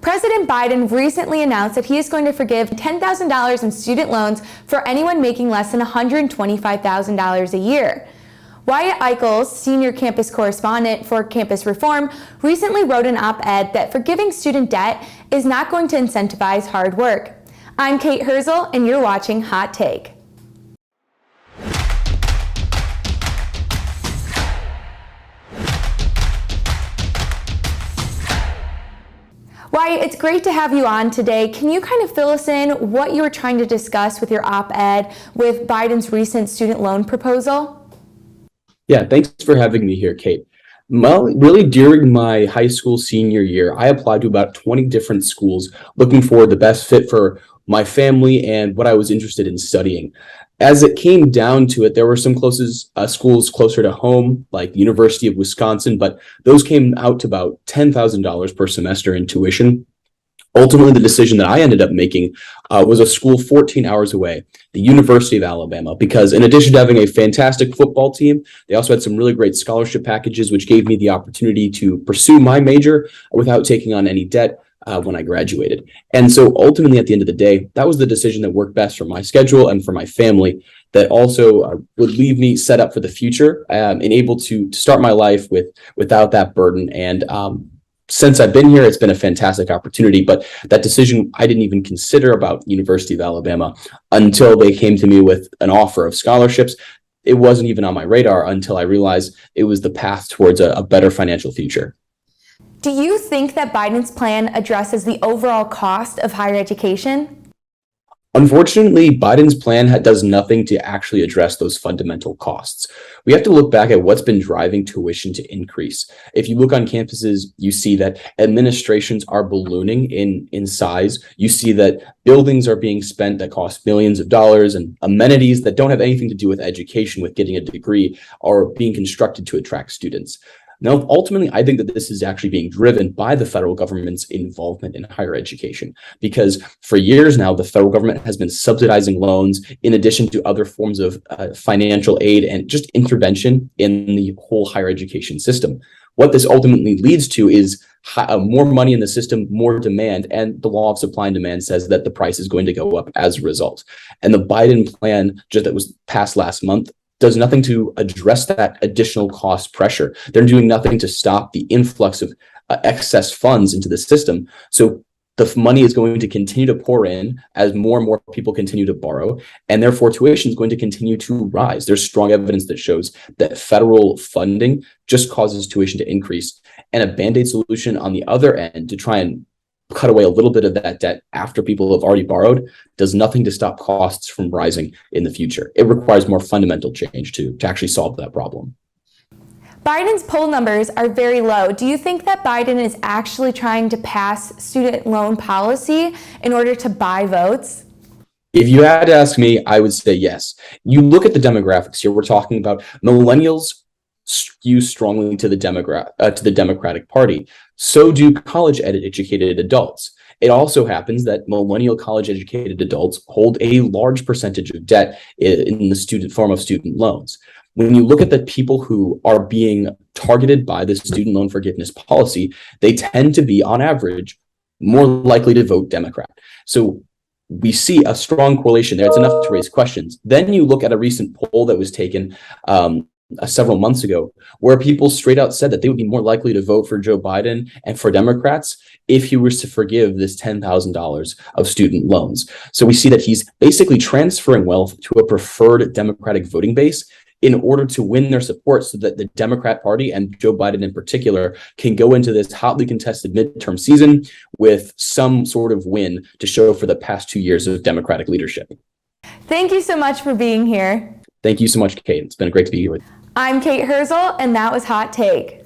President Biden recently announced that he is going to forgive $10,000 in student loans for anyone making less than $125,000 a year. Wyatt Eichholz, Senior Campus Correspondent for Campus Reform, recently wrote an op-ed that forgiving student debt is not going to incentivize hard work. I'm Kate Herzl, and you're watching Hot Take. Wyatt, it's great to have you on today. Can you kind of fill us in what you were trying to discuss with your op-ed with Biden's recent student loan proposal? Yeah, thanks for having me here, Kate. Well, really during my high school senior year, I applied to about 20 different schools looking for the best fit for my family and what I was interested in studying. As it came down to it, there were some schools closer to home, like the University of Wisconsin, but those came out to about $10,000 per semester in tuition. Ultimately, the decision that I ended up making was a school 14 hours away, the University of Alabama, because in addition to having a fantastic football team, they also had some really great scholarship packages, which gave me the opportunity to pursue my major without taking on any debt when I graduated. And so ultimately, at the end of the day, that was the decision that worked best for my schedule and for my family, that also would leave me set up for the future and able to start my life without that burden. And since I've been here, it's been a fantastic opportunity, but that decision, I didn't even consider about University of Alabama until they came to me with an offer of scholarships. It wasn't even on my radar until I realized it was the path towards a better financial future. Do you think that Biden's plan addresses the overall cost of higher education? Unfortunately, Biden's plan does nothing to actually address those fundamental costs. We have to look back at what's been driving tuition to increase. If you look on campuses, you see that administrations are ballooning in size. You see that buildings are being spent that cost millions of dollars, and amenities that don't have anything to do with education, with getting a degree, are being constructed to attract students. Now, ultimately, I think that this is actually being driven by the federal government's involvement in higher education, because for years now, the federal government has been subsidizing loans in addition to other forms of financial aid and just intervention in the whole higher education system. What this ultimately leads to is more money in the system, more demand, and the law of supply and demand says that the price is going to go up as a result. And the Biden plan, just that was passed last month, does nothing to address that additional cost pressure. They're doing nothing to stop the influx of excess funds into the system. So the money is going to continue to pour in as more and more people continue to borrow, and therefore tuition is going to continue to rise. There's strong evidence that shows that federal funding just causes tuition to increase, and a Band-Aid solution on the other end to try and cut away a little bit of that debt after people have already borrowed does nothing to stop costs from rising in the future. It requires more fundamental change to actually solve that problem. Biden's poll numbers are very low. Do you think that Biden is actually trying to pass student loan policy in order to buy votes? If you had to ask me, I would say yes. You look at the demographics here. We're talking about millennials skew strongly to the Democratic Party. So do college-educated adults. It also happens that millennial college-educated adults hold a large percentage of debt in the form of student loans. When you look at the people who are being targeted by the student loan forgiveness policy, they tend to be, on average, more likely to vote Democrat. So we see a strong correlation there. It's enough to raise questions. Then you look at a recent poll that was taken several months ago, where people straight out said that they would be more likely to vote for Joe Biden and for Democrats if he was to forgive this $10,000 of student loans. So we see that he's basically transferring wealth to a preferred Democratic voting base in order to win their support, so that the Democrat Party and Joe Biden in particular can go into this hotly contested midterm season with some sort of win to show for the past 2 years of Democratic leadership. Thank you so much for being here. Thank you so much, Kate. It's been great to be here with you. I'm Kate Herzl, and that was Hot Take.